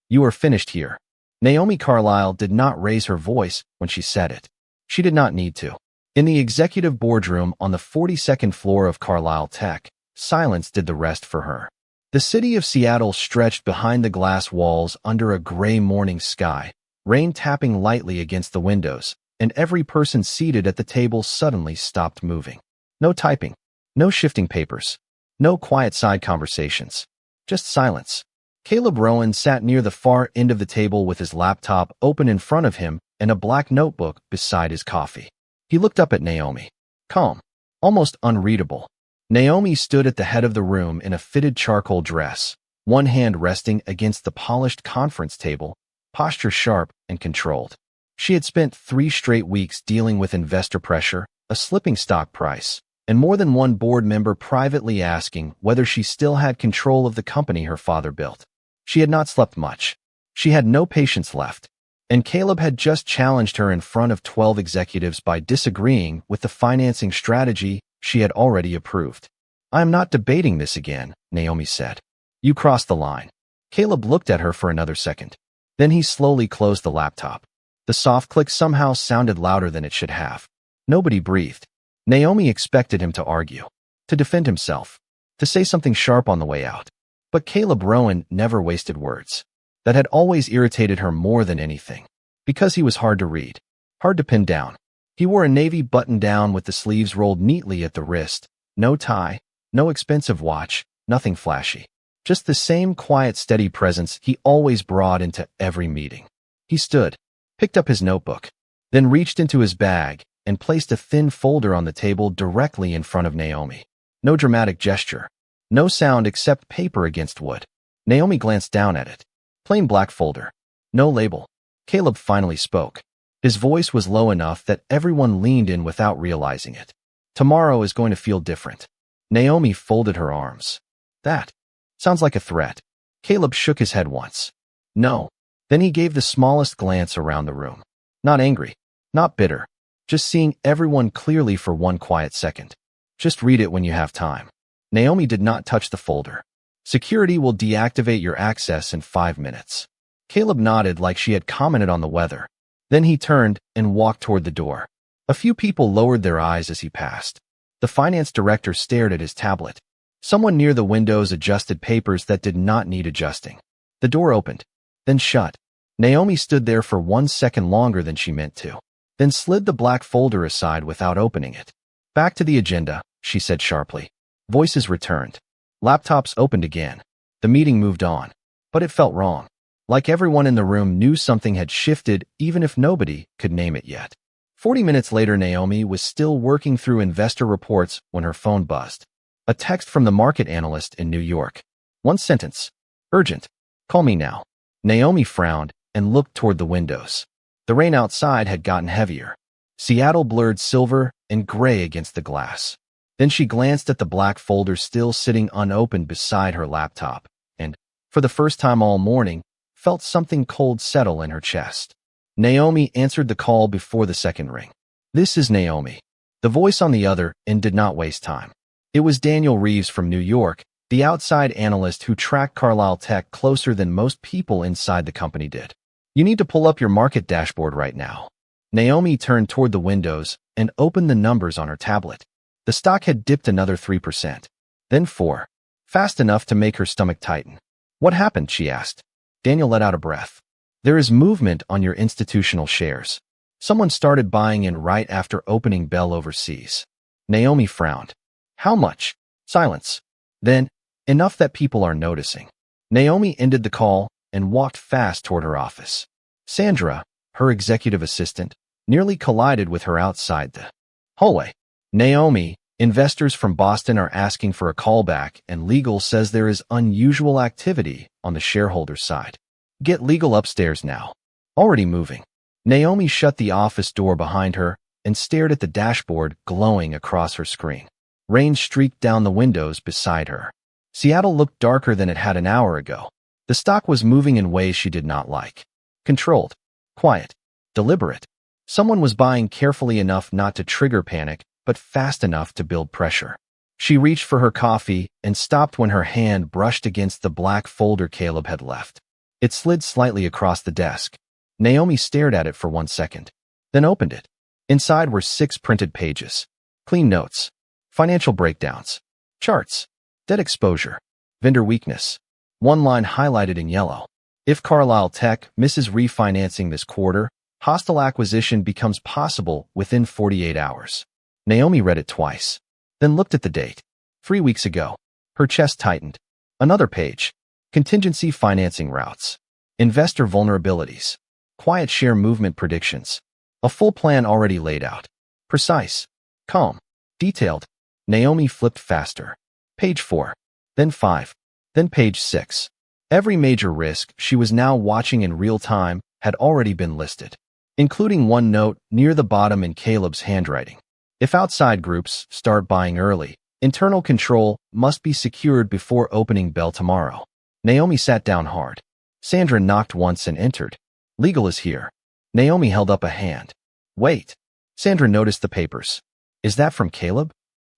You are finished here. Naomi Carlyle did not raise her voice when she said it. She did not need to. In the executive boardroom on the 42nd floor of Carlyle Tech, silence did the rest for her. The city of Seattle stretched behind the glass walls under a gray morning sky, rain tapping lightly against the windows, and every person seated at the table suddenly stopped moving. No typing, no shifting papers, no quiet side conversations, just silence. Caleb Rowan sat near the far end of the table with his laptop open in front of him and a black notebook beside his coffee. He looked up at Naomi. Calm, almost unreadable. Naomi stood at the head of the room in a fitted charcoal dress, one hand resting against the polished conference table, posture sharp and controlled. She had spent 3 straight weeks dealing with investor pressure, a slipping stock price, and more than one board member privately asking whether she still had control of the company her father built. She had not slept much. She had no patience left. And Caleb had just challenged her in front of 12 executives by disagreeing with the financing strategy she had already approved. I am not debating this again, Naomi said. You crossed the line. Caleb looked at her for another second. Then he slowly closed the laptop. The soft click somehow sounded louder than it should have. Nobody breathed. Naomi expected him to argue, to defend himself, to say something sharp on the way out. But Caleb Rowan never wasted words. That had always irritated her more than anything. Because he was hard to read, hard to pin down. He wore a navy button-down with the sleeves rolled neatly at the wrist, no tie, no expensive watch, nothing flashy. Just the same quiet, steady presence he always brought into every meeting. He stood, picked up his notebook, then reached into his bag and placed a thin folder on the table directly in front of Naomi. No dramatic gesture. No sound except paper against wood. Naomi glanced down at it. Plain black folder. No label. Caleb finally spoke. His voice was low enough that everyone leaned in without realizing it. Tomorrow is going to feel different. Naomi folded her arms. That sounds like a threat. Caleb shook his head once. No. Then he gave the smallest glance around the room. Not angry. Not bitter. Just seeing everyone clearly for one quiet second. Just read it when you have time. Naomi did not touch the folder. Security will deactivate your access in 5 minutes. Caleb nodded like she had commented on the weather. Then he turned and walked toward the door. A few people lowered their eyes as he passed. The finance director stared at his tablet. Someone near the windows adjusted papers that did not need adjusting. The door opened, then shut. Naomi stood there for 1 second longer than she meant to, then slid the black folder aside without opening it. Back to the agenda, she said sharply. Voices returned. Laptops opened again. The meeting moved on. But it felt wrong. Like everyone in the room knew something had shifted, even if nobody could name it yet. 40 minutes later, Naomi was still working through investor reports when her phone buzzed. A text from the market analyst in New York. One sentence. Urgent. Call me now. Naomi frowned and looked toward the windows. The rain outside had gotten heavier. Seattle blurred silver and gray against the glass. Then she glanced at the black folder still sitting unopened beside her laptop, and, for the first time all morning, felt something cold settle in her chest. Naomi answered the call before the second ring. This is Naomi. The voice on the other end did not waste time. It was Daniel Reeves from New York, the outside analyst who tracked Carlyle Tech closer than most people inside the company did. You need to pull up your market dashboard right now. Naomi turned toward the windows and opened the numbers on her tablet. The stock had dipped another 3%, then 4%, fast enough to make her stomach tighten. What happened? She asked. Daniel let out a breath. There is movement on your institutional shares. Someone started buying in right after opening bell overseas. Naomi frowned. How much? Silence. Then, enough that people are noticing. Naomi ended the call and walked fast toward her office. Sandra, her executive assistant, nearly collided with her outside the hallway. Naomi, investors from Boston are asking for a callback and legal says there is unusual activity on the shareholders' side. Get legal upstairs now. Already moving. Naomi shut the office door behind her and stared at the dashboard glowing across her screen. Rain streaked down the windows beside her. Seattle looked darker than it had an hour ago. The stock was moving in ways she did not like. Controlled, quiet, deliberate. Someone was buying carefully enough not to trigger panic, but fast enough to build pressure. She reached for her coffee and stopped when her hand brushed against the black folder Caleb had left. It slid slightly across the desk. Naomi stared at it for 1 second, then opened it. Inside were 6 printed pages. Clean notes, financial breakdowns, charts, debt exposure, vendor weakness. One line highlighted in yellow. If Carlisle Tech misses refinancing this quarter, hostile acquisition becomes possible within 48 hours. Naomi read it twice, then looked at the date. 3 weeks ago. Her chest tightened. Another page. Contingency financing routes. Investor vulnerabilities. Quiet share movement predictions. A full plan already laid out. Precise. Calm. Detailed. Naomi flipped faster. Page 4. Then 5. Then page 6. Every major risk she was now watching in real time had already been listed, including one note near the bottom in Caleb's handwriting. If outside groups start buying early, internal control must be secured before opening bell tomorrow. Naomi sat down hard. Sandra knocked once and entered. Legal is here. Naomi held up a hand. Wait. Sandra noticed the papers. Is that from Caleb?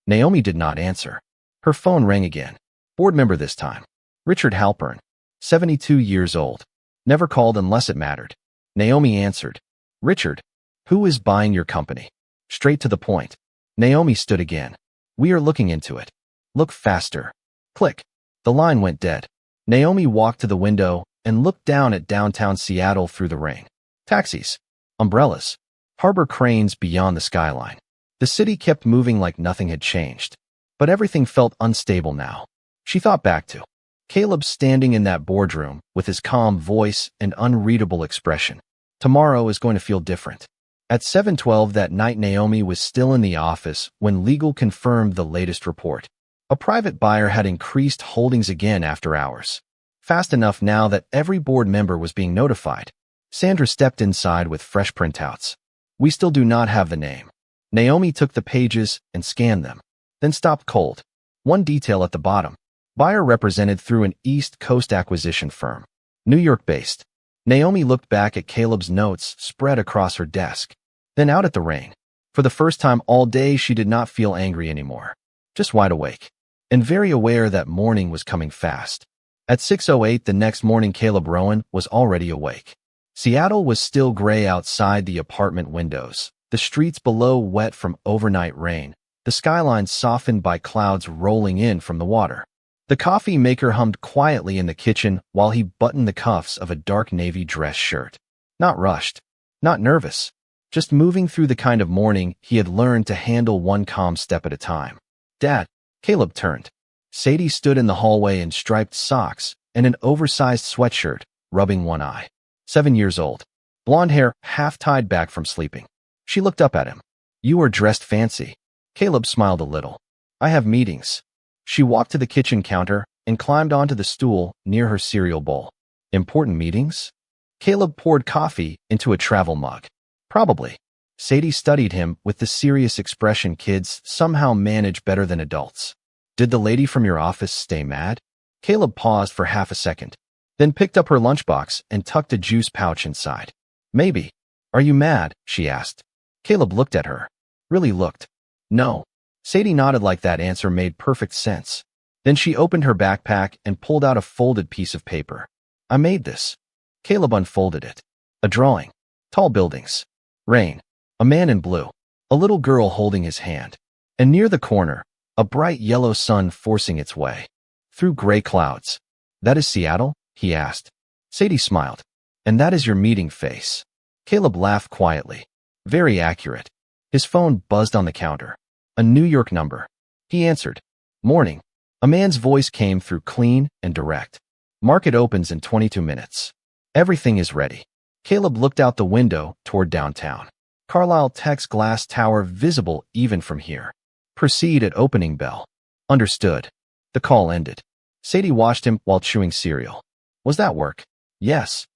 Naomi did not answer. Her phone rang again. Board member this time. Richard Halpern, 72 years old. Never called unless it mattered. Naomi answered. Richard, who is buying your company? Straight to the point. Naomi stood again. We are looking into it. Look faster. Click. The line went dead. Naomi walked to the window and looked down at downtown Seattle through the rain. Taxis, umbrellas, harbor cranes beyond the skyline. The city kept moving like nothing had changed. But everything felt unstable now. She thought back to Caleb standing in that boardroom with his calm voice and unreadable expression. Tomorrow is going to feel different. At 7:12 that night, Naomi was still in the office when legal confirmed the latest report. A private buyer had increased holdings again after hours. Fast enough now that every board member was being notified. Sandra stepped inside with fresh printouts. We still do not have the name. Naomi took the pages and scanned them, then stopped cold. One detail at the bottom. Buyer represented through an East Coast acquisition firm. New York-based. Naomi looked back at Caleb's notes spread across her desk, then out at the rain. For the first time all day, she did not feel angry anymore. Just wide awake, and very aware that morning was coming fast. At 6:08 the next morning, Caleb Rowan was already awake. Seattle was still gray outside the apartment windows, the streets below wet from overnight rain, the skyline softened by clouds rolling in from the water. The coffee maker hummed quietly in the kitchen while he buttoned the cuffs of a dark navy dress shirt. Not rushed, not nervous, just moving through the kind of morning he had learned to handle one calm step at a time. Dad, Caleb turned. Sadie stood in the hallway in striped socks and an oversized sweatshirt, rubbing one eye. 7 years old. Blonde hair half tied back from sleeping. She looked up at him. You are dressed fancy. Caleb smiled a little. I have meetings. She walked to the kitchen counter and climbed onto the stool near her cereal bowl. Important meetings? Caleb poured coffee into a travel mug. Probably. Sadie studied him with the serious expression kids somehow manage better than adults. Did the lady from your office stay mad? Caleb paused for half a second, then picked up her lunchbox and tucked a juice pouch inside. Maybe. Are you mad? She asked. Caleb looked at her. Really looked. No. Sadie nodded like that answer made perfect sense. Then she opened her backpack and pulled out a folded piece of paper. I made this. Caleb unfolded it. A drawing. Tall buildings. Rain. A man in blue. A little girl holding his hand. And near the corner, a bright yellow sun forcing its way through gray clouds. That is Seattle? He asked. Sadie smiled. And that is your meeting face. Caleb laughed quietly. Very accurate. His phone buzzed on the counter. A New York number. He answered. Morning. A man's voice came through clean and direct. Market opens in 22 minutes. Everything is ready. Caleb looked out the window toward downtown. Carlisle Tech's glass tower visible even from here. Proceed at opening bell. Understood. The call ended. Sadie watched him while chewing cereal. Was that work? Yes.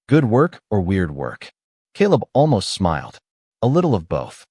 Good work or weird work? Caleb almost smiled. A little of both.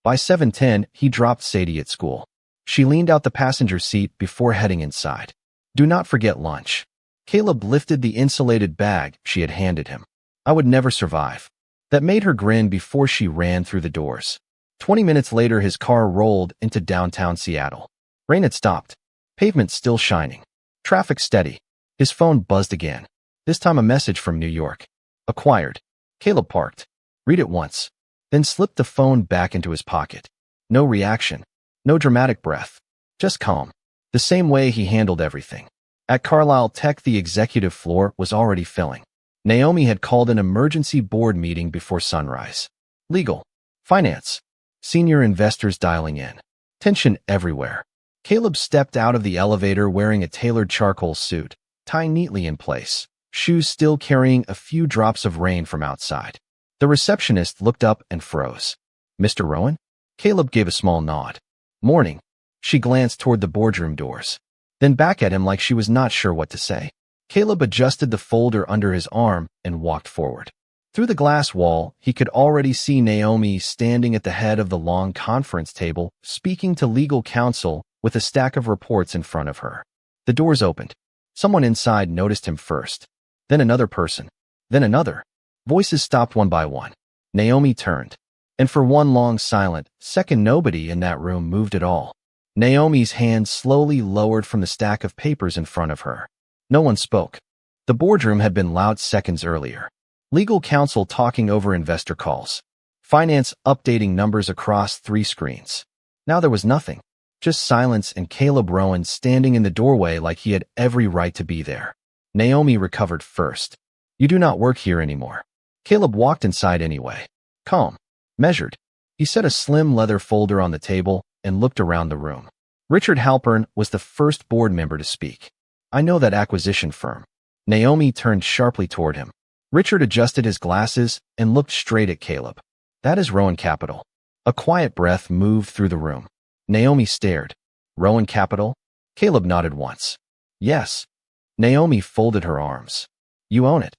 By 7:10, he dropped Sadie at school. She leaned out the passenger seat before heading inside. Do not forget lunch. Caleb lifted the insulated bag she had handed him. I would never survive. That made her grin before she ran through the doors. 20 minutes later, his car rolled into downtown Seattle. Rain had stopped. Pavement still shining. Traffic steady. His phone buzzed again. This time a message from New York. Acquired. Caleb parked. Read it once. Then slipped the phone back into his pocket. No reaction. No dramatic breath. Just calm. The same way he handled everything. At Carlisle Tech, the executive floor was already filling. Naomi had called an emergency board meeting before sunrise. Legal. Finance. Senior investors dialing in. Tension everywhere. Caleb stepped out of the elevator wearing a tailored charcoal suit, tie neatly in place, shoes still carrying a few drops of rain from outside. The receptionist looked up and froze. Mr. Rowan? Caleb gave a small nod. Morning. She glanced toward the boardroom doors, then back at him like she was not sure what to say. Caleb adjusted the folder under his arm and walked forward. Through the glass wall, he could already see Naomi standing at the head of the long conference table, speaking to legal counsel with a stack of reports in front of her. The doors opened. Someone inside noticed him first. Then another person. Then another. Voices stopped one by one. Naomi turned. And for one long silent second, nobody in that room moved at all. Naomi's hand slowly lowered from the stack of papers in front of her. No one spoke. The boardroom had been loud seconds earlier. Legal counsel talking over investor calls. Finance updating numbers across 3 screens. Now there was nothing. Just silence and Caleb Rowan standing in the doorway like he had every right to be there. Naomi recovered first. You do not work here anymore. Caleb walked inside anyway. Calm. Measured. He set a slim leather folder on the table and looked around the room. Richard Halpern was the first board member to speak. I know that acquisition firm. Naomi turned sharply toward him. Richard adjusted his glasses and looked straight at Caleb. That is Rowan Capital. A quiet breath moved through the room. Naomi stared. Rowan Capital? Caleb nodded once. Yes. Naomi folded her arms. You own it.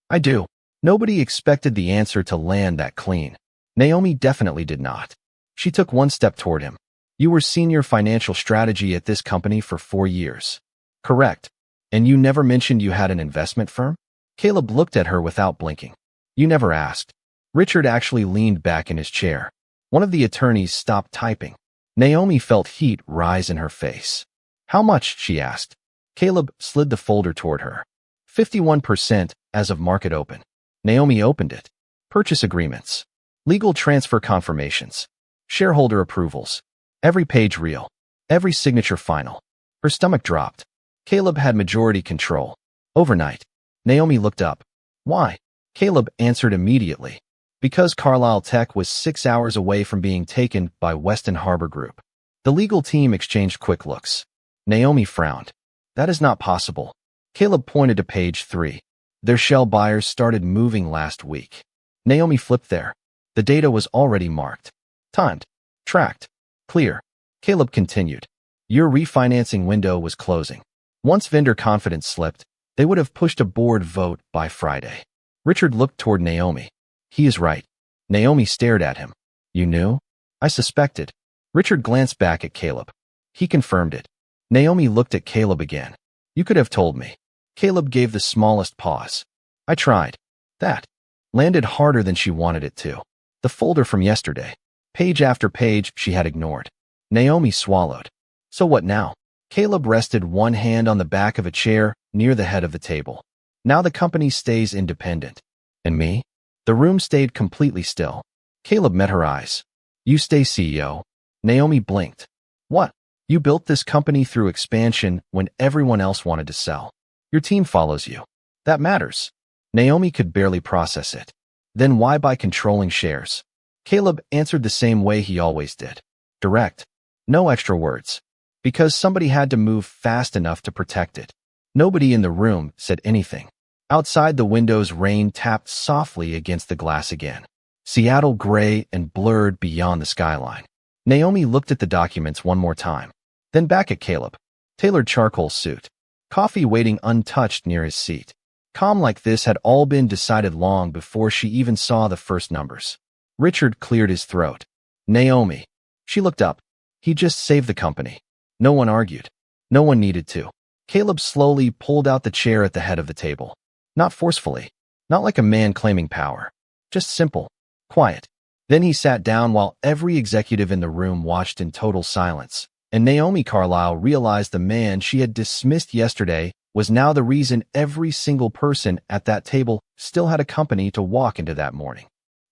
I do. Nobody expected the answer to land that clean. Naomi definitely did not. She took one step toward him. You were senior financial strategy at this company for 4 years. Correct. And you never mentioned you had an investment firm? Caleb looked at her without blinking. You never asked. Richard actually leaned back in his chair. One of the attorneys stopped typing. Naomi felt heat rise in her face. How much? She asked. Caleb slid the folder toward her. 51% as of market open. Naomi opened it. Purchase agreements. Legal transfer confirmations. Shareholder approvals. Every page real. Every signature final. Her stomach dropped. Caleb had majority control. Overnight. Naomi looked up. Why? Caleb answered immediately. Because Carlisle Tech was 6 hours away from being taken by Weston Harbor Group. The legal team exchanged quick looks. Naomi frowned. That is not possible. Caleb pointed to page 3. Their shell buyers started moving last week. Naomi flipped there. The data was already marked. Timed. Tracked. Clear. Caleb continued. Your refinancing window was closing. Once vendor confidence slipped, they would have pushed a board vote by Friday. Richard looked toward Naomi. He is right. Naomi stared at him. You knew? I suspected. Richard glanced back at Caleb. He confirmed it. Naomi looked at Caleb again. You could have told me. Caleb gave the smallest pause. I tried. That landed harder than she wanted it to. The folder from yesterday. Page after page she had ignored. Naomi swallowed. So what now? Caleb rested one hand on the back of a chair near the head of the table. Now the company stays independent. And me? The room stayed completely still. Caleb met her eyes. You stay CEO. Naomi blinked. What? You built this company through expansion when everyone else wanted to sell. Your team follows you. That matters. Naomi could barely process it. Then why buy controlling shares? Caleb answered the same way he always did. Direct. No extra words. Because somebody had to move fast enough to protect it. Nobody in the room said anything. Outside the windows, rain tapped softly against the glass again. Seattle gray and blurred beyond the skyline. Naomi looked at the documents one more time. Then back at Caleb. Tailored charcoal suit. Coffee waiting untouched near his seat. Calm like this had all been decided long before she even saw the first numbers. Richard cleared his throat. Naomi. She looked up. He just saved the company. No one argued. No one needed to. Caleb slowly pulled out the chair at the head of the table. Not forcefully. Not like a man claiming power. Just simple. Quiet. Then he sat down while every executive in the room watched in total silence. And Naomi Carlisle realized the man she had dismissed yesterday was now the reason every single person at that table still had a company to walk into that morning.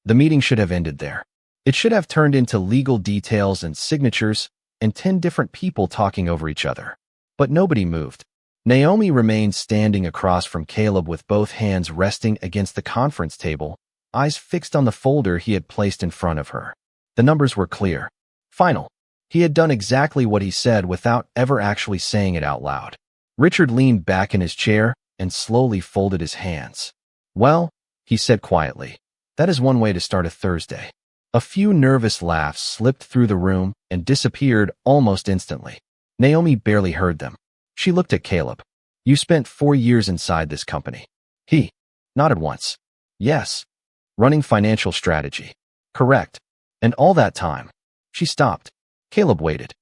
The meeting should have ended there. It should have turned into legal details and signatures and 10 different people talking over each other. But nobody moved. Naomi remained standing across from Caleb with both hands resting against the conference table, eyes fixed on the folder he had placed in front of her. The numbers were clear. Final. He had done exactly what he said without ever actually saying it out loud. Richard leaned back in his chair and slowly folded his hands. Well, he said quietly, that is one way to start a Thursday. A few nervous laughs slipped through the room and disappeared almost instantly. Naomi barely heard them. She looked at Caleb. You spent 4 years inside this company. He nodded once. Yes. Running financial strategy. Correct. And all that time. She stopped. Caleb waited.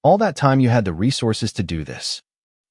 All that time you had the resources to do this.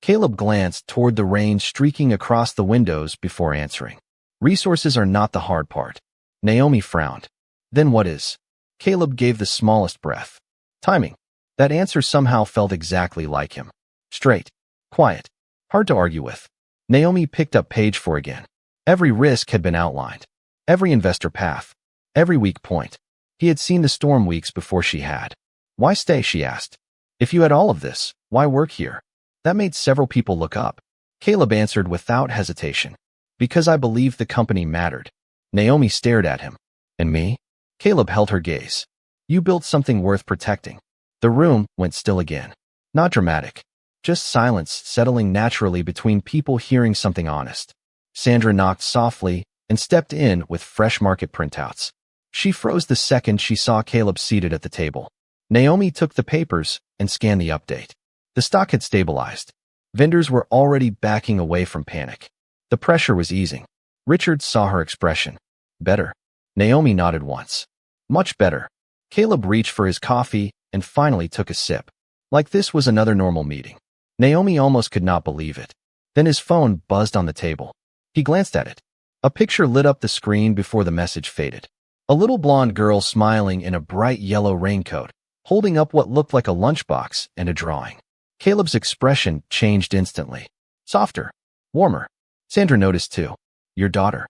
Caleb glanced toward the rain streaking across the windows before answering. Resources are not the hard part. Naomi frowned. Then what is? Caleb gave the smallest breath. Timing. That answer somehow felt exactly like him. Straight. Quiet. Hard to argue with. Naomi picked up page 4 again. Every risk had been outlined. Every investor path. Every weak point. He had seen the storm weeks before she had. Why stay, she asked. If you had all of this, why work here? That made several people look up. Caleb answered without hesitation. Because I believed the company mattered. Naomi stared at him. And me? Caleb held her gaze. You built something worth protecting. The room went still again. Not dramatic. Just silence settling naturally between people hearing something honest. Sandra knocked softly and stepped in with fresh market printouts. She froze the second she saw Caleb seated at the table. Naomi took the papers and scanned the update. The stock had stabilized. Vendors were already backing away from panic. The pressure was easing. Richard saw her expression. Better. Naomi nodded once. Much better. Caleb reached for his coffee and finally took a sip. Like this was another normal meeting. Naomi almost could not believe it. Then his phone buzzed on the table. He glanced at it. A picture lit up the screen before the message faded. A little blonde girl smiling in a bright yellow raincoat, holding up what looked like a lunchbox and a drawing. Caleb's expression changed instantly. Softer. Warmer. Sandra noticed too. Your daughter.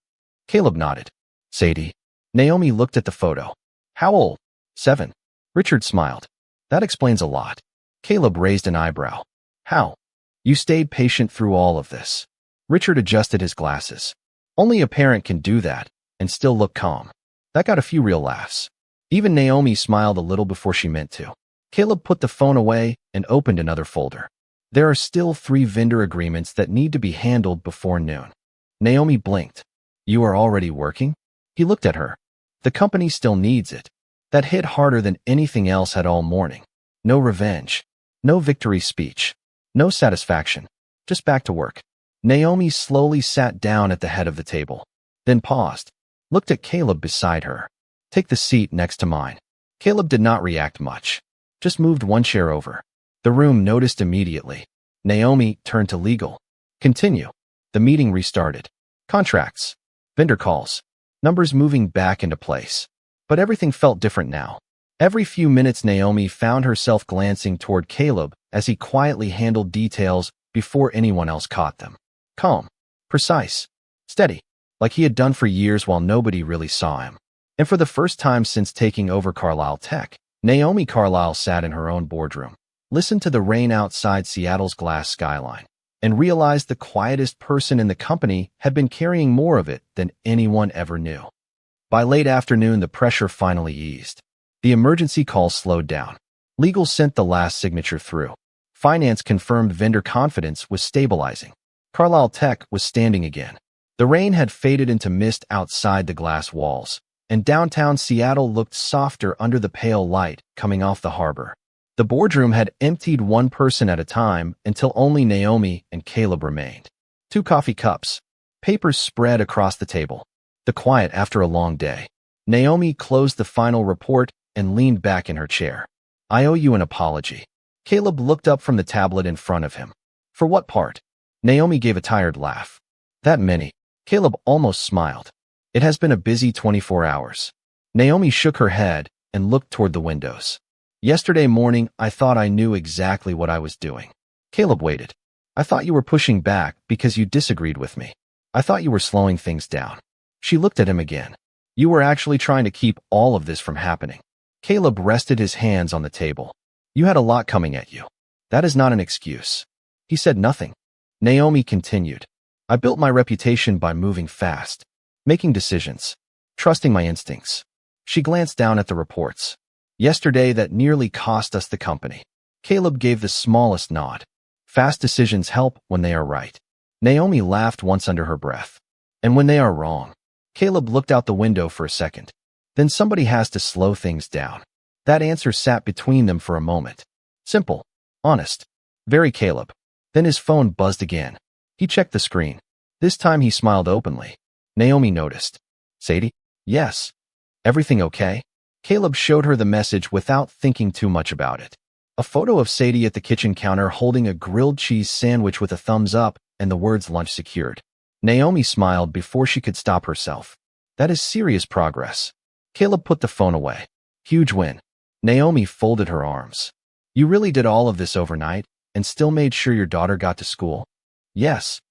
Caleb nodded. Sadie. Naomi looked at the photo. How old? 7. Richard smiled. That explains a lot. Caleb raised an eyebrow. How? You stayed patient through all of this. Richard adjusted his glasses. Only a parent can do that and still look calm. That got a few real laughs. Even Naomi smiled a little before she meant to. Caleb put the phone away and opened another folder. There are still 3 vendor agreements that need to be handled before noon. Naomi blinked. You are already working? He looked at her. The company still needs it. That hit harder than anything else had all morning. No revenge. No victory speech. No satisfaction. Just back to work. Naomi slowly sat down at the head of the table. Then paused. Looked at Caleb beside her. Take the seat next to mine. Caleb did not react much. Just moved one chair over. The room noticed immediately. Naomi turned to legal. Continue. The meeting restarted. Contracts. Vendor calls. Numbers moving back into place. But everything felt different now. Every few minutes Naomi found herself glancing toward Caleb as he quietly handled details before anyone else caught them. Calm. Precise. Steady. Like he had done for years while nobody really saw him. And for the first time since taking over Carlisle Tech, Naomi Carlisle sat in her own boardroom, listened to the rain outside Seattle's glass skyline, and realized the quietest person in the company had been carrying more of it than anyone ever knew. By late afternoon, the pressure finally eased. The emergency call slowed down. Legal sent the last signature through. Finance confirmed vendor confidence was stabilizing. Carlisle Tech was standing again. The rain had faded into mist outside the glass walls, and downtown Seattle looked softer under the pale light coming off the harbor. The boardroom had emptied one person at a time until only Naomi and Caleb remained. 2 coffee cups. Papers spread across the table. The quiet after a long day. Naomi closed the final report and leaned back in her chair. I owe you an apology. Caleb looked up from the tablet in front of him. For what part? Naomi gave a tired laugh. That many. Caleb almost smiled. It has been a busy 24 hours. Naomi shook her head and looked toward the windows. Yesterday morning, I thought I knew exactly what I was doing. Caleb waited. I thought you were pushing back because you disagreed with me. I thought you were slowing things down. She looked at him again. You were actually trying to keep all of this from happening. Caleb rested his hands on the table. You had a lot coming at you. That is not an excuse. He said nothing. Naomi continued. I built my reputation by moving fast, making decisions, trusting my instincts. She glanced down at the reports. Yesterday, that nearly cost us the company. Caleb gave the smallest nod. Fast decisions help when they are right. Naomi laughed once under her breath. And when they are wrong. Caleb looked out the window for a second. Then somebody has to slow things down. That answer sat between them for a moment. Simple. Honest. Very Caleb. Then his phone buzzed again. He checked the screen. This time he smiled openly. Naomi noticed. Sadie? Yes. Everything okay? Caleb showed her the message without thinking too much about it. A photo of Sadie at the kitchen counter holding a grilled cheese sandwich with a thumbs up and the words lunch secured. Naomi smiled before she could stop herself. That is serious progress. Caleb put the phone away. Huge win. Naomi folded her arms. You really did all of this overnight and still made sure your daughter got to school? Yes.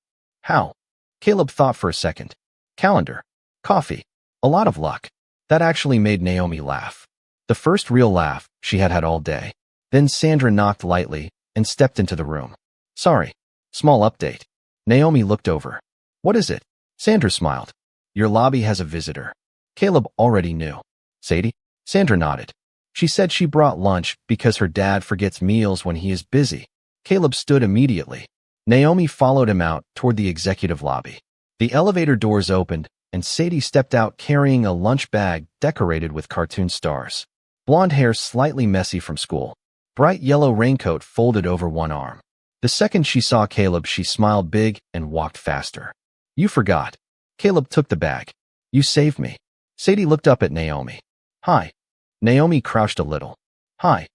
How? Caleb thought for a second. Calendar. Coffee. A lot of luck. That actually made Naomi laugh. The first real laugh she had had all day. Then Sandra knocked lightly and stepped into the room. Sorry. Small update. Naomi looked over. What is it? Sandra smiled. Your lobby has a visitor. Caleb already knew. Sadie? Sandra nodded. She said she brought lunch because her dad forgets meals when he is busy. Caleb stood immediately. Naomi followed him out toward the executive lobby. The elevator doors opened, and Sadie stepped out carrying a lunch bag decorated with cartoon stars. Blonde hair slightly messy from school. Bright yellow raincoat folded over one arm. The second she saw Caleb, she smiled big and walked faster. You forgot. Caleb took the bag. You saved me. Sadie looked up at Naomi. Hi. Naomi crouched a little. Hi.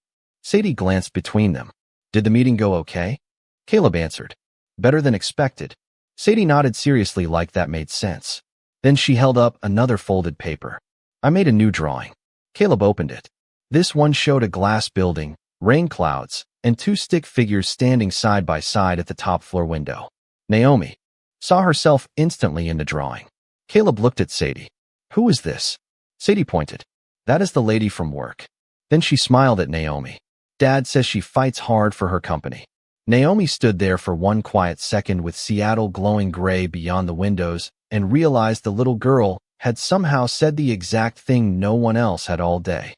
Sadie glanced between them. Did the meeting go okay? Caleb answered. Better than expected. Sadie nodded seriously like that made sense. Then she held up another folded paper. I made a new drawing. Caleb opened it. This one showed a glass building, rain clouds, and two stick figures standing side by side at the top floor window. Naomi saw herself instantly in the drawing. Caleb looked at Sadie. Who is this? Sadie pointed. That is the lady from work. Then she smiled at Naomi. Dad says she fights hard for her company. Naomi stood there for one quiet second with Seattle glowing gray beyond the windows and realized the little girl had somehow said the exact thing no one else had all day.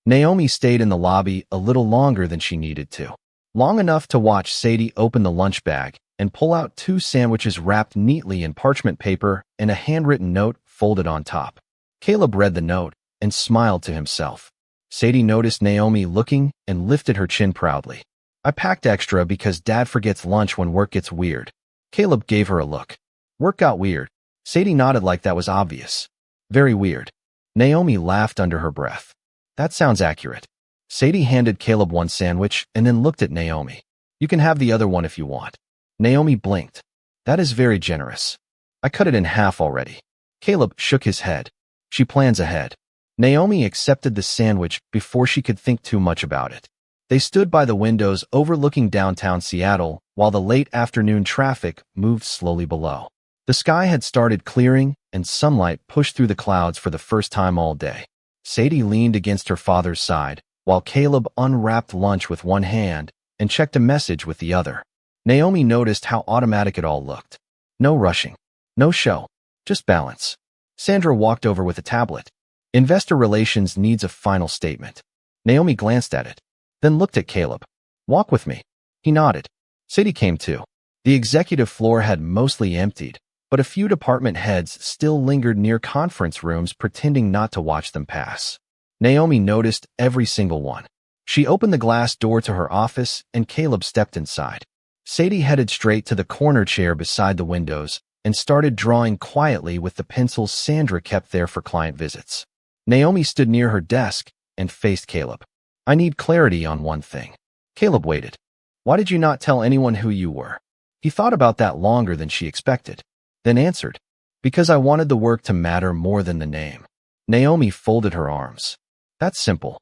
Naomi stayed in the lobby a little longer than she needed to. Long enough to watch Sadie open the lunch bag and pull out two sandwiches wrapped neatly in parchment paper and a handwritten note folded on top. Caleb read the note and smiled to himself. Sadie noticed Naomi looking and lifted her chin proudly. I packed extra because Dad forgets lunch when work gets weird. Caleb gave her a look. Work got weird. Sadie nodded like that was obvious. Very weird. Naomi laughed under her breath. That sounds accurate. Sadie handed Caleb one sandwich and then looked at Naomi. You can have the other one if you want. Naomi blinked. That is very generous. I cut it in half already. Caleb shook his head. She plans ahead. Naomi accepted the sandwich before she could think too much about it. They stood by the windows overlooking downtown Seattle while the late afternoon traffic moved slowly below. The sky had started clearing and sunlight pushed through the clouds for the first time all day. Sadie leaned against her father's side while Caleb unwrapped lunch with one hand and checked a message with the other. Naomi noticed how automatic it all looked. No rushing. No show. Just balance. Sandra walked over with a tablet. Investor Relations needs a final statement. Naomi glanced at it, then looked at Caleb. Walk with me. He nodded. Sadie came too. The executive floor had mostly emptied, but a few department heads still lingered near conference rooms pretending not to watch them pass. Naomi noticed every single one. She opened the glass door to her office and Caleb stepped inside. Sadie headed straight to the corner chair beside the windows and started drawing quietly with the pencils Sandra kept there for client visits. Naomi stood near her desk and faced Caleb. I need clarity on one thing. Caleb waited. Why did you not tell anyone who you were? He thought about that longer than she expected, then answered, because I wanted the work to matter more than the name. Naomi folded her arms. That's simple.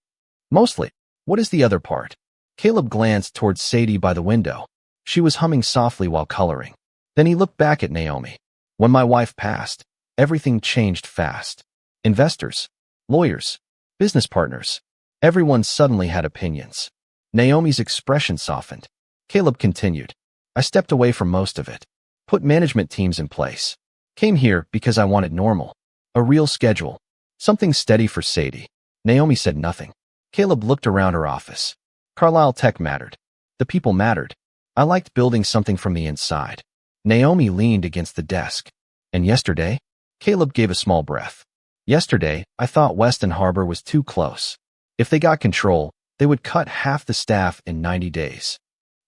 Mostly. What is the other part? Caleb glanced towards Sadie by the window. She was humming softly while coloring. Then he looked back at Naomi. When my wife passed, everything changed fast. Investors, lawyers, business partners, everyone suddenly had opinions. Naomi's expression softened. Caleb continued. I stepped away from most of it. Put management teams in place. Came here because I wanted normal. A real schedule. Something steady for Sadie. Naomi said nothing. Caleb looked around her office. Carlisle Tech mattered. The people mattered. I liked building something from the inside. Naomi leaned against the desk. And yesterday? Caleb gave a small breath. Yesterday, I thought Weston Harbor was too close. If they got control, they would cut half the staff in 90 days.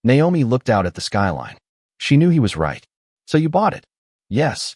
Naomi looked out at the skyline. She knew he was right. So you bought it? Yes.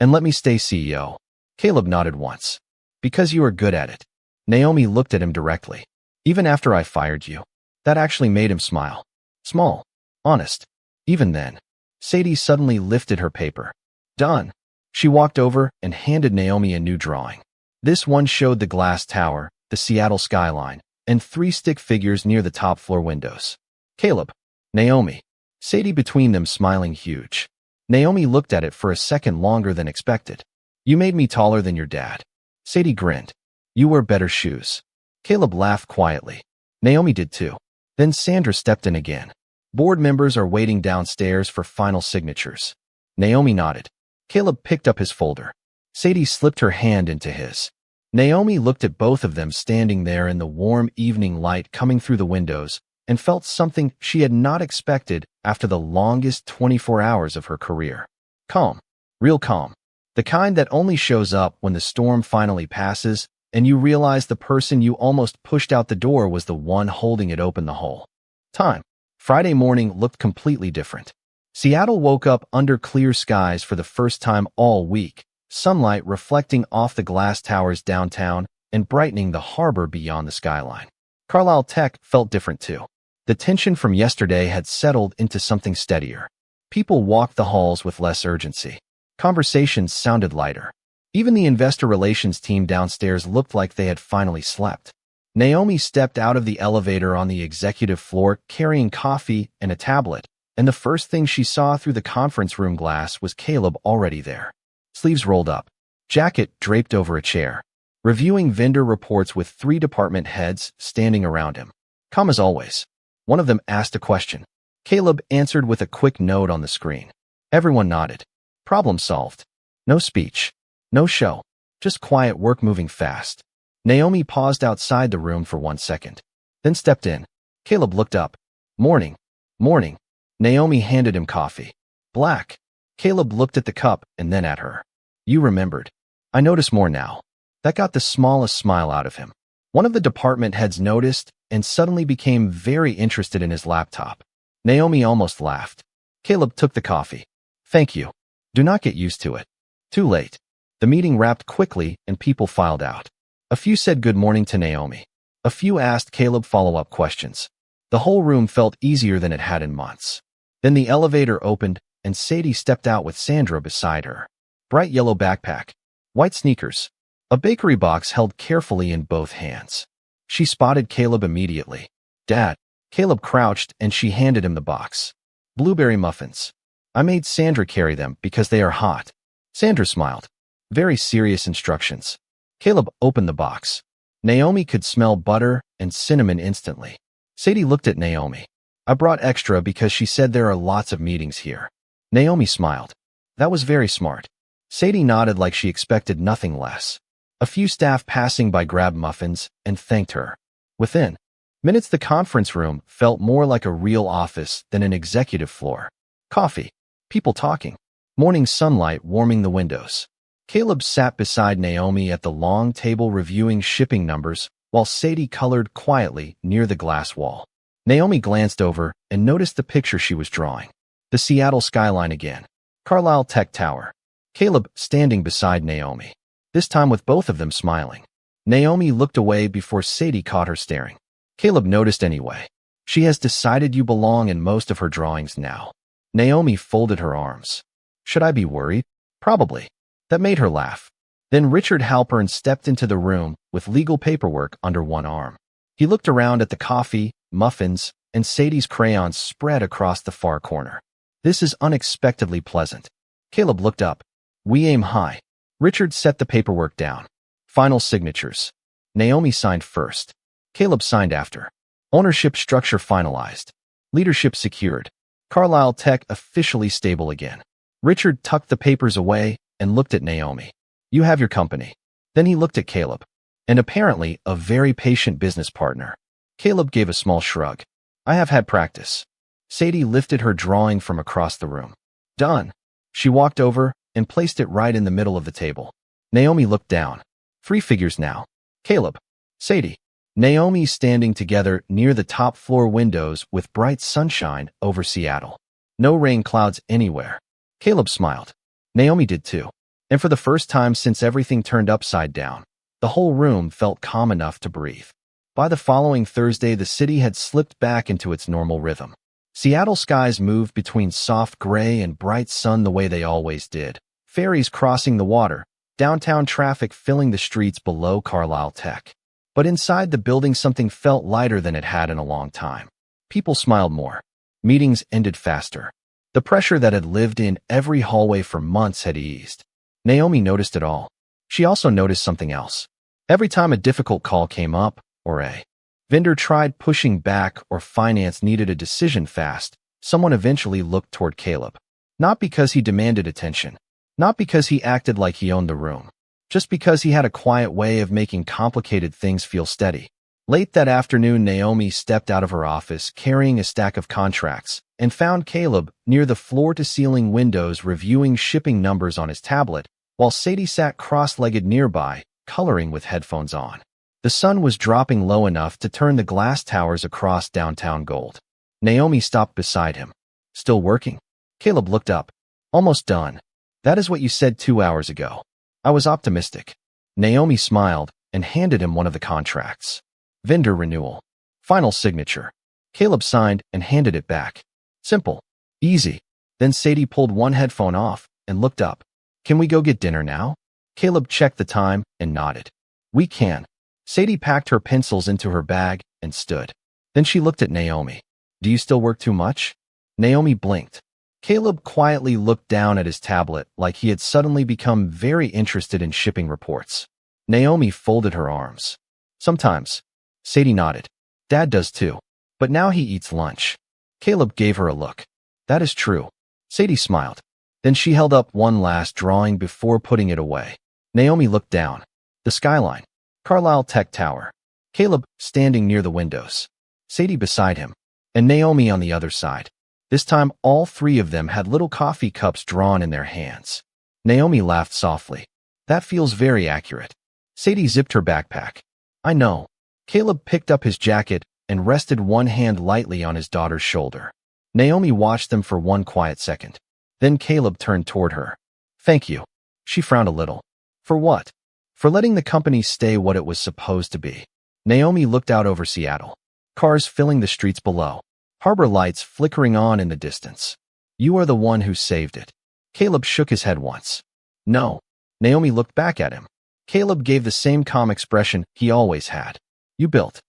And let me stay CEO. Caleb nodded once. Because you are good at it. Naomi looked at him directly. Even after I fired you. That actually made him smile. Small. Honest. Even then. Sadie suddenly lifted her paper. Done. She walked over and handed Naomi a new drawing. This one showed the glass tower, the Seattle skyline, and 3 stick figures near the top floor windows. Caleb. Naomi. Sadie between them smiling huge. Naomi looked at it for a second longer than expected. You made me taller than your dad. Sadie grinned. You wear better shoes. Caleb laughed quietly. Naomi did too. Then Sandra stepped in again. Board members are waiting downstairs for final signatures. Naomi nodded. Caleb picked up his folder. Sadie slipped her hand into his. Naomi looked at both of them standing there in the warm evening light coming through the windows and felt something she had not expected after the longest 24 hours of her career. Calm. Real calm. The kind that only shows up when the storm finally passes and you realize the person you almost pushed out the door was the one holding it open the whole time. Friday morning looked completely different. Seattle woke up under clear skies for the first time all week, sunlight reflecting off the glass towers downtown and brightening the harbor beyond the skyline. Carlisle Tech felt different too. The tension from yesterday had settled into something steadier. People walked the halls with less urgency. Conversations sounded lighter. Even the investor relations team downstairs looked like they had finally slept. Naomi stepped out of the elevator on the executive floor carrying coffee and a tablet, and the first thing she saw through the conference room glass was Caleb already there. Sleeves rolled up, jacket draped over a chair, reviewing vendor reports with 3 department heads standing around him. Calm as always. One of them asked a question. Caleb answered with a quick note on the screen. Everyone nodded. Problem solved. No speech. No show. Just quiet work moving fast. Naomi paused outside the room for 1 second, then stepped in. Caleb looked up. Morning. Morning. Naomi handed him coffee. Black. Caleb looked at the cup and then at her. You remembered. I notice more now. That got the smallest smile out of him. One of the department heads noticed and suddenly became very interested in his laptop. Naomi almost laughed. Caleb took the coffee. Thank you. Do not get used to it. Too late. The meeting wrapped quickly and people filed out. A few said good morning to Naomi. A few asked Caleb follow-up questions. The whole room felt easier than it had in months. Then the elevator opened and Sadie stepped out with Sandra beside her. Bright yellow backpack, white sneakers, a bakery box held carefully in both hands. She spotted Caleb immediately. Dad. Caleb crouched and she handed him the box. Blueberry muffins. I made Sandra carry them because they are hot. Sandra smiled. Very serious instructions. Caleb opened the box. Naomi could smell butter and cinnamon instantly. Sadie looked at Naomi. I brought extra because she said there are lots of meetings here. Naomi smiled. That was very smart. Sadie nodded like she expected nothing less. A few staff passing by grabbed muffins and thanked her. Within minutes, the conference room felt more like a real office than an executive floor. Coffee. People talking. Morning sunlight warming the windows. Caleb sat beside Naomi at the long table reviewing shipping numbers while Sadie colored quietly near the glass wall. Naomi glanced over and noticed the picture she was drawing. The Seattle skyline again. Carlisle Tech Tower. Caleb standing beside Naomi. This time with both of them smiling. Naomi looked away before Sadie caught her staring. Caleb noticed anyway. She has decided you belong in most of her drawings now. Naomi folded her arms. Should I be worried? Probably. That made her laugh. Then Richard Halpern stepped into the room with legal paperwork under one arm. He looked around at the coffee, muffins, and Sadie's crayons spread across the far corner. This is unexpectedly pleasant. Caleb looked up. We aim high. Richard set the paperwork down. Final signatures. Naomi signed first. Caleb signed after. Ownership structure finalized. Leadership secured. Carlisle Tech officially stable again. Richard tucked the papers away and looked at Naomi. You have your company. Then he looked at Caleb. And apparently a very patient business partner. Caleb gave a small shrug. I have had practice. Sadie lifted her drawing from across the room. Done. She walked over and placed it right in the middle of the table. Naomi looked down. 3 figures now. Caleb. Sadie. Naomi standing together near the top floor windows with bright sunshine over Seattle. No rain clouds anywhere. Caleb smiled. Naomi did too. And for the first time since everything turned upside down, the whole room felt calm enough to breathe. By the following Thursday, the city had slipped back into its normal rhythm. Seattle skies moved between soft gray and bright sun the way they always did. Ferries crossing the water, downtown traffic filling the streets below Carlisle Tech. But inside the building something felt lighter than it had in a long time. People smiled more. Meetings ended faster. The pressure that had lived in every hallway for months had eased. Naomi noticed it all. She also noticed something else. Every time a difficult call came up, or a vendor tried pushing back, or finance needed a decision fast, someone eventually looked toward Caleb. Not because he demanded attention. Not because he acted like he owned the room. Just because he had a quiet way of making complicated things feel steady. Late that afternoon, Naomi stepped out of her office carrying a stack of contracts and found Caleb near the floor-to-ceiling windows reviewing shipping numbers on his tablet, while Sadie sat cross-legged nearby, coloring with headphones on. The sun was dropping low enough to turn the glass towers across downtown gold. Naomi stopped beside him. Still working? Caleb looked up. Almost done. That is what you said 2 hours ago. I was optimistic. Naomi smiled and handed him one of the contracts. Vendor renewal. Final signature. Caleb signed and handed it back. Simple. Easy. Then Sadie pulled one headphone off and looked up. Can we go get dinner now? Caleb checked the time and nodded. We can. Sadie packed her pencils into her bag and stood. Then she looked at Naomi. Do you still work too much? Naomi blinked. Caleb quietly looked down at his tablet like he had suddenly become very interested in shipping reports. Naomi folded her arms. Sometimes. Sadie nodded. Dad does too. But now he eats lunch. Caleb gave her a look. That is true. Sadie smiled. Then she held up one last drawing before putting it away. Naomi looked down. The skyline. Carlisle Tech Tower. Caleb standing near the windows. Sadie beside him. And Naomi on the other side. This time, all 3 of them had little coffee cups drawn in their hands. Naomi laughed softly. That feels very accurate. Sadie zipped her backpack. I know. Caleb picked up his jacket and rested one hand lightly on his daughter's shoulder. Naomi watched them for one quiet second. Then Caleb turned toward her. Thank you. She frowned a little. For what? For letting the company stay what it was supposed to be. Naomi looked out over Seattle. Cars filling the streets below. Harbor lights flickering on in the distance. You are the one who saved it. Caleb shook his head once. No. Naomi looked back at him. Caleb gave the same calm expression he always had. You built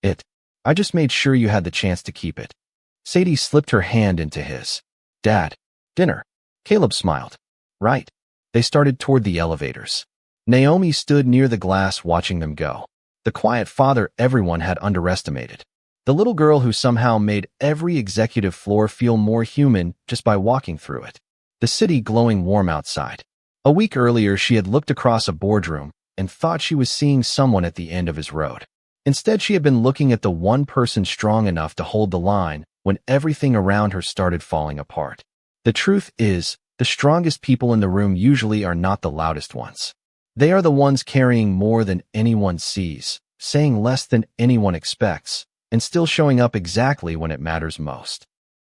it. I just made sure you had the chance to keep it. Sadie slipped her hand into his. Dad. Dinner. Caleb smiled. Right. They started toward the elevators. Naomi stood near the glass watching them go. The quiet father everyone had underestimated. The little girl who somehow made every executive floor feel more human just by walking through it. The city glowing warm outside. A week earlier, she had looked across a boardroom and thought she was seeing someone at the end of his road. Instead, she had been looking at the one person strong enough to hold the line when everything around her started falling apart. The truth is, the strongest people in the room usually are not the loudest ones. They are the ones carrying more than anyone sees, saying less than anyone expects, and still showing up exactly when it matters most.